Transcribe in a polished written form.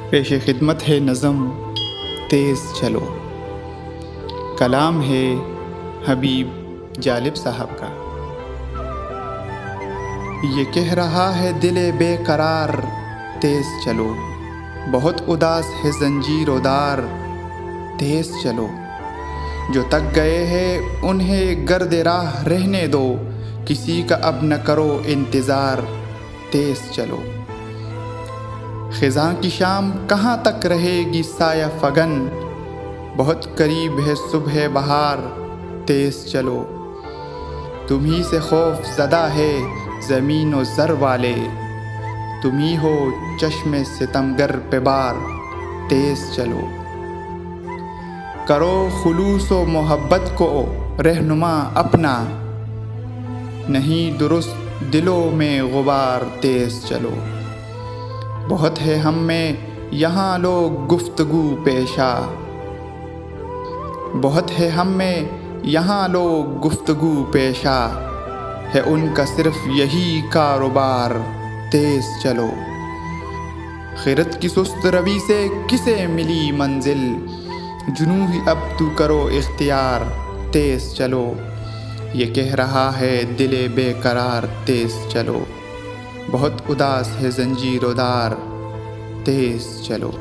پیش خدمت ہے نظم تیز چلو، کلام ہے حبیب جالب صاحب کا۔ یہ کہہ رہا ہے دل بے قرار تیز چلو، بہت اداس ہے زنجیر و دار تیز چلو، جو تک گئے ہیں انہیں گرد راہ رہنے دو، کسی کا اب نہ کرو انتظار تیز چلو۔ خزاں کی شام کہاں تک رہے گی سایہ فگن، بہت قریب ہے صبح بہار تیز چلو، تمہیں سے خوف زدہ ہے زمین و زر والے، تمہیں ہو چشم ستمگر پہ بار تیز چلو۔ کرو خلوص و محبت کو رہنما اپنا، نہیں درست دلوں میں غبار تیز چلو، بہت ہے ہم میں یہاں لوگ گفتگو پیشہ، بہت ہے ہم میں یہاں لوگ گفتگو پیشہ، ہے ان کا صرف یہی کاروبار تیز چلو۔ خرد کی سست روی سے کسے ملی منزل، جنوں ہی اب تو کرو اختیار تیز چلو، یہ کہہ رہا ہے دل بے قرار تیز چلو، بہت اداس ہے زنجیر و دار تیز چلو۔